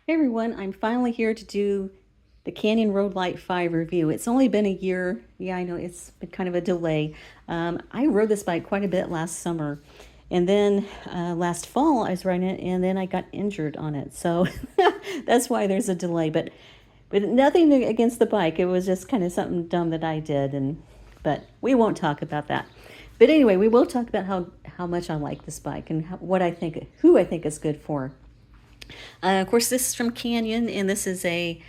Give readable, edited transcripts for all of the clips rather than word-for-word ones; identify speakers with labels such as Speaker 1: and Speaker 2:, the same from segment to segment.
Speaker 1: Hey everyone, I'm finally here to do the Canyon Roadlite 5 review. It's only been a year. Yeah, I know it's been kind of a delay. I rode this bike quite a bit last summer. And then last fall I was riding it and then I got injured on it. So that's why there's a delay. But nothing against the bike. It was just kind of something dumb that I did. But we won't talk about that. But anyway, we will talk about how much I like this bike and who I think is good for. Of course, this is from Canyon, and this is a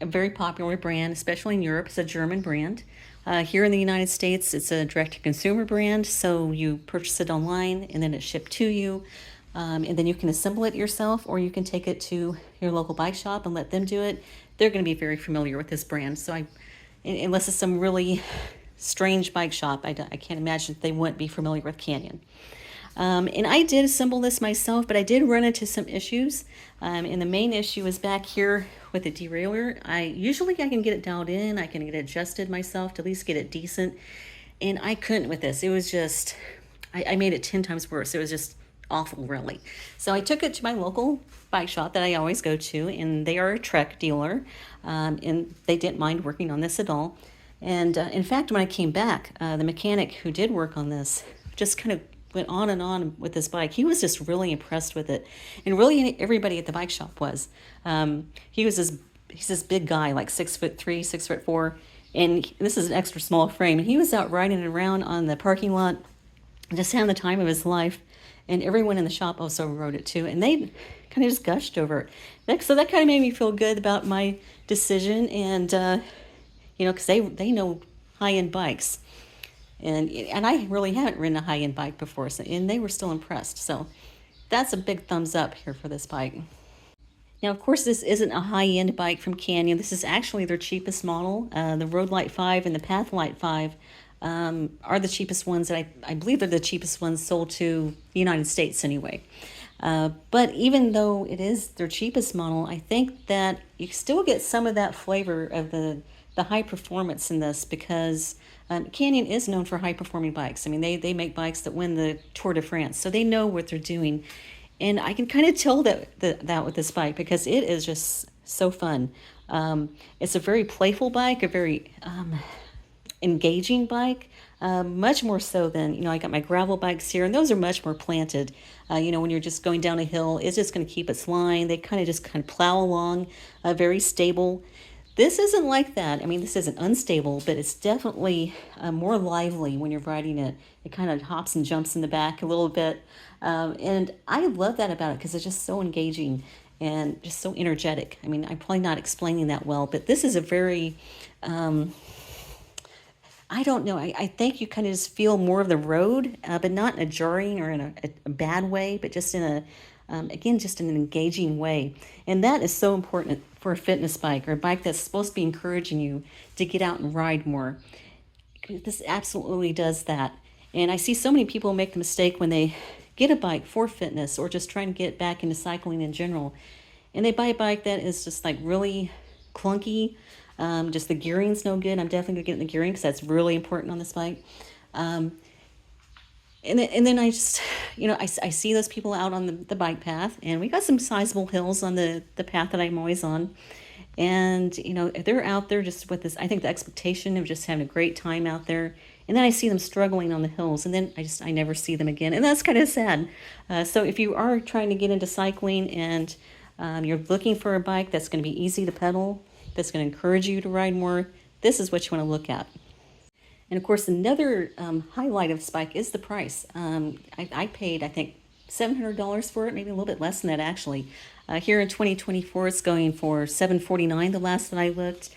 Speaker 1: very popular brand, especially in Europe. It's a German brand. Here in the United States, it's a direct-to-consumer brand, so you purchase it online, and then it's shipped to you. And then you can assemble it yourself, or you can take it to your local bike shop and let them do it. They're going to be very familiar with this brand. Unless it's some really strange bike shop, I can't imagine that they wouldn't be familiar with Canyon. And I did assemble this myself, but I did run into some issues. And the main issue is back here with the derailleur. Usually I can get it dialed in, I can get it adjusted myself to at least get it decent. And I couldn't with this. It was just, I made it 10 times worse. It was just awful, really. So I took it to my local bike shop that I always go to, and they are a Trek dealer, and they didn't mind working on this at all. And in fact, when I came back, the mechanic who did work on this just kind of went on and on with this bike. He was just really impressed with it, and really everybody at the bike shop was. He's this big guy, like 6'3", 6'4", and this is an extra small frame. And he was out riding around on the parking lot, just having the time of his life. And everyone in the shop also rode it too, and they kind of just gushed over it. So that kind of made me feel good about my decision, and because they know high-end bikes. And I really haven't ridden a high-end bike before, and they were still impressed. So that's a big thumbs up here for this bike. Now, of course, this isn't a high-end bike from Canyon. This is actually their cheapest model. The Roadlite 5 and the Pathlite 5 are the cheapest ones. That I believe they're the cheapest ones sold to the United States anyway. But even though it is their cheapest model, I think that you still get some of that flavor of the high performance in this, because Canyon is known for high performing bikes. I mean, they make bikes that win the Tour de France, so they know what they're doing. And I can kind of tell that with this bike, because it is just so fun. It's a very playful bike, a very engaging bike, much more so than, I got my gravel bikes here, and those are much more planted. When you're just going down a hill, it's just going to keep its line. They kind of plow along, very stable. This isn't like that. I mean, this isn't unstable, but it's definitely more lively when you're riding it. It kind of hops and jumps in the back a little bit. And I love that about it, because it's just so engaging and just so energetic. I mean, I'm probably not explaining that well, but this is a very, I don't know. I think you kind of just feel more of the road, but not in a jarring or in a bad way, but just in again, just in an engaging way. And that is so important for a fitness bike, or a bike that's supposed to be encouraging you to get out and ride more. This absolutely does that. And I see so many people make the mistake when they get a bike for fitness, or just trying to get back into cycling in general, and they buy a bike that is just like really clunky. Just the gearing's no good. I'm definitely gonna get in the gearing, because that's really important on this bike. And then I just, I see those people out on the bike path, and we got some sizable hills on the path that I'm always on. And, they're out there just with this, I think, the expectation of just having a great time out there. And then I see them struggling on the hills, and then I never see them again. And that's kind of sad. So if you are trying to get into cycling, and you're looking for a bike that's going to be easy to pedal, that's going to encourage you to ride more, this is what you want to look at. And of course, another highlight of this bike is the price. I paid, I think, $700 for it, maybe a little bit less than that, actually. Here in 2024, it's going for $749 the last that I looked.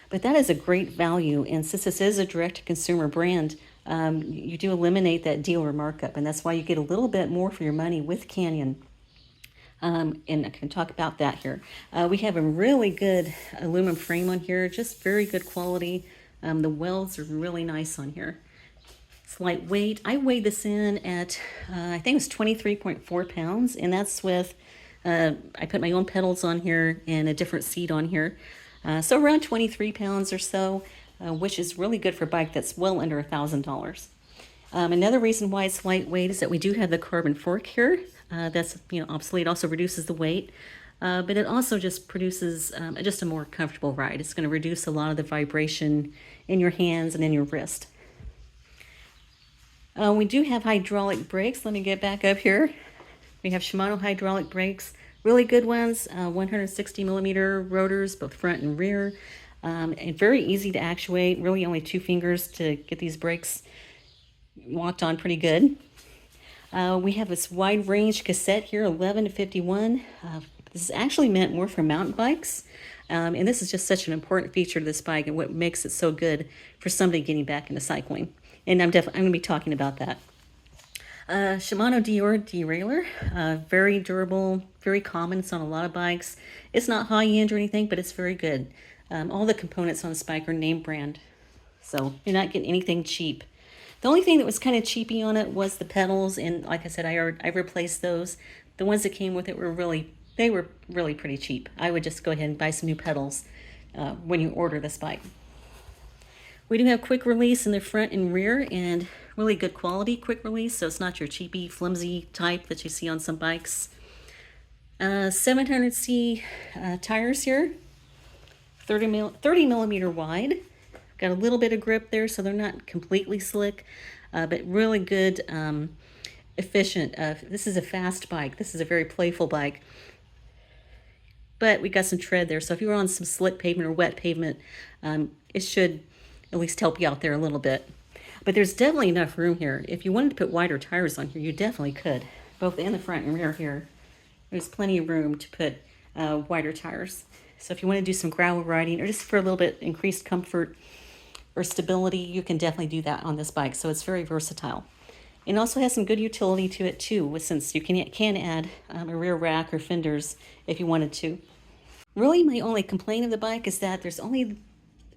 Speaker 1: But that is a great value. And since this is a direct-to-consumer brand, you do eliminate that dealer markup. And that's why you get a little bit more for your money with Canyon. And I can talk about that here. We have a really good aluminum frame on here, just very good quality. The welds are really nice on here. It's lightweight. I weighed this in at, I think it was 23.4 pounds, and that's with, I put my own pedals on here and a different seat on here. So around 23 pounds or so, which is really good for a bike that's well under $1,000. Another reason why it's lightweight is that we do have the carbon fork here. That's obsolete, also reduces the weight. but it also just produces just a more comfortable ride. It's going to reduce a lot of the vibration in your hands and in your wrist. We do have hydraulic brakes. Let me get back up here. We have Shimano hydraulic brakes, really good ones, 160 millimeter rotors, both front and rear, and very easy to actuate, really only 2 fingers to get these brakes locked on pretty good. We have this wide range cassette here, 11 to 51. This is actually meant more for mountain bikes. And this is just such an important feature to this bike and what makes it so good for somebody getting back into cycling. And I'm going to be talking about that. Shimano Dior derailleur, very durable, very common. It's on a lot of bikes. It's not high-end or anything, but it's very good. All the components on this bike are name brand, so you're not getting anything cheap. The only thing that was kind of cheapy on it was the pedals, and like I said, I replaced those. The ones that came with it were really pretty cheap. I would just go ahead and buy some new pedals when you order this bike. We do have quick release in the front and rear, and really good quality quick release, so it's not your cheapy, flimsy type that you see on some bikes. 700C tires here, 30 millimeter wide. Got a little bit of grip there, so they're not completely slick, but really good, efficient. This is a fast bike. This is a very playful bike. But we got some tread there, so if you're on some slick pavement or wet pavement, it should at least help you out there a little bit. But there's definitely enough room here. If you wanted to put wider tires on here, you definitely could. Both in the front and rear here, there's plenty of room to put wider tires. So if you want to do some gravel riding or just for a little bit increased comfort or stability, you can definitely do that on this bike. So it's very versatile. It also has some good utility to it too, since you can add a rear rack or fenders if you wanted to. Really, my only complaint of the bike is that there's only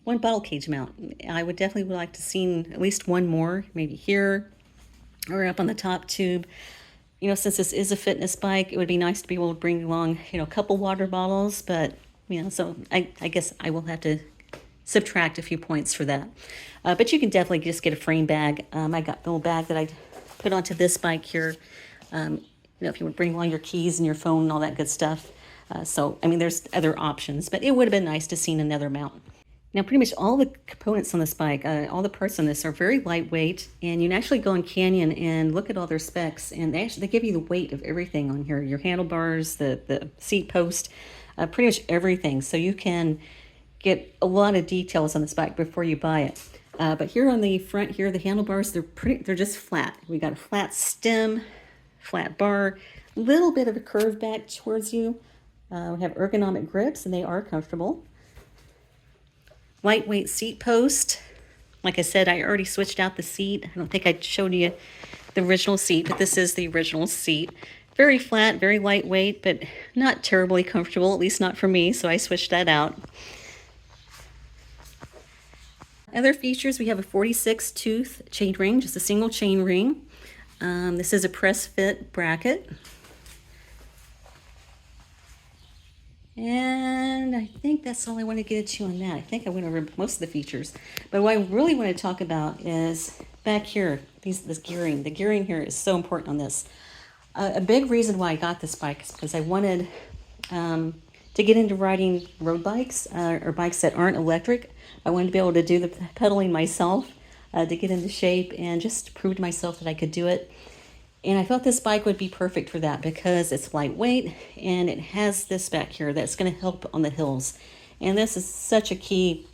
Speaker 1: one bottle cage mount. I would definitely like to see at least one more, maybe here or up on the top tube. You know, since this is a fitness bike, it would be nice to be able to bring along, a couple water bottles, but, so I guess I will have to subtract a few points for that. But you can definitely just get a frame bag. I got the little bag that I put onto this bike here. If you would bring along your keys and your phone and all that good stuff. There's other options, but it would have been nice to see another mount. Now, pretty much all the components on this bike, all the parts on this are very lightweight, and you can actually go on Canyon and look at all their specs, and they give you the weight of everything on here, your handlebars, the seat post, pretty much everything. So you can get a lot of details on this bike before you buy it. But here on the front here, the handlebars, they're just flat. We got a flat stem, flat bar, little bit of a curve back towards you. We have ergonomic grips, and they are comfortable. Lightweight seat post. Like I said, I already switched out the seat. I don't think I showed you the original seat, but this is the original seat. Very flat, very lightweight, but not terribly comfortable, at least not for me, so I switched that out. Other features, we have a 46 tooth chain ring, just a single chain ring. This is a press fit bracket. And I think that's all I want to get to on that. I think I went over most of the features. But what I really want to talk about is back here, this gearing. The gearing here is so important on this. A big reason why I got this bike is because I wanted to get into riding road bikes or bikes that aren't electric. I wanted to be able to do the pedaling myself to get into shape and just prove to myself that I could do it. And I thought this bike would be perfect for that because it's lightweight and it has this back here that's going to help on the hills. And this is such a key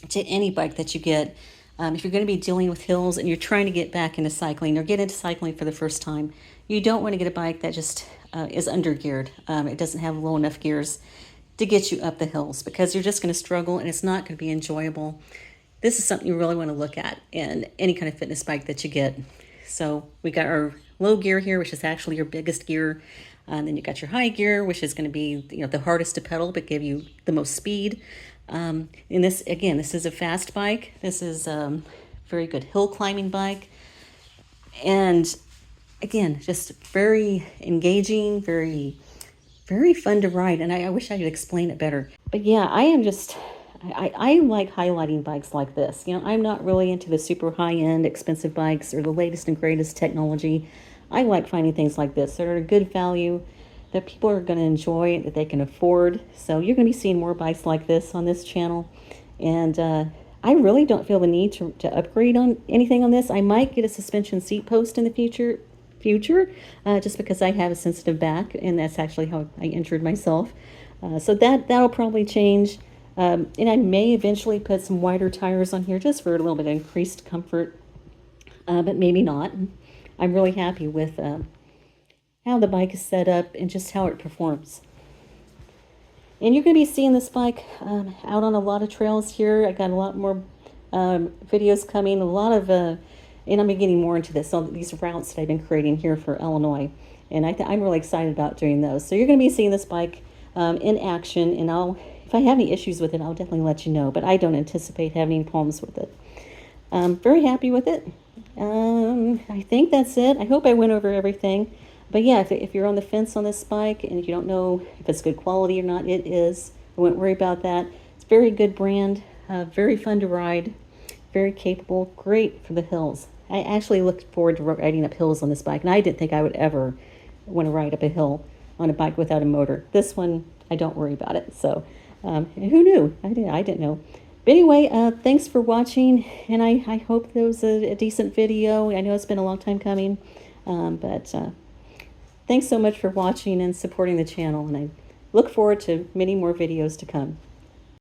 Speaker 1: to any bike that you get. If you're going to be dealing with hills and you're trying to get back into cycling or get into cycling for the first time, you don't want to get a bike that just is under-geared. It doesn't have low enough gears to get you up the hills because you're just going to struggle and it's not going to be enjoyable. This is something you really want to look at in any kind of fitness bike that you get. So we got our low gear here, which is actually your biggest gear. And then you got your high gear, which is going to be the hardest to pedal, but give you the most speed. And this, again, this is a fast bike. This is a very good hill climbing bike. And again, just very engaging, very, very fun to ride. And I wish I could explain it better. But yeah, I like highlighting bikes like this. I'm not really into the super high-end expensive bikes or the latest and greatest technology. I like finding things like this that are a good value, that people are going to enjoy, that they can afford. So you're going to be seeing more bikes like this on this channel. And I really don't feel the need to upgrade on anything on this. I might get a suspension seat post in the future, just because I have a sensitive back, and that's actually how I injured myself. So that'll probably change. And I may eventually put some wider tires on here just for a little bit of increased comfort, but maybe not. I'm really happy with how the bike is set up and just how it performs. And you're going to be seeing this bike out on a lot of trails here. I got a lot more videos coming, a lot of, and I'm getting more into this, all these routes that I've been creating here for Illinois. And I'm really excited about doing those. So you're going to be seeing this bike in action, and if I have any issues with it, I'll definitely let you know, but I don't anticipate having any problems with it. I'm very happy with it. I think that's it. I hope I went over everything. But yeah, if you're on the fence on this bike and if you don't know if it's good quality or not, it is. I wouldn't worry about that. It's a very good brand, very fun to ride, very capable, great for the hills. I actually looked forward to riding up hills on this bike, and I didn't think I would ever want to ride up a hill on a bike without a motor. This one, I don't worry about it. So who knew? I didn't know. But anyway, thanks for watching, and I hope that was a decent video. I know it's been a long time coming, but thanks so much for watching and supporting the channel, and I look forward to many more videos to come.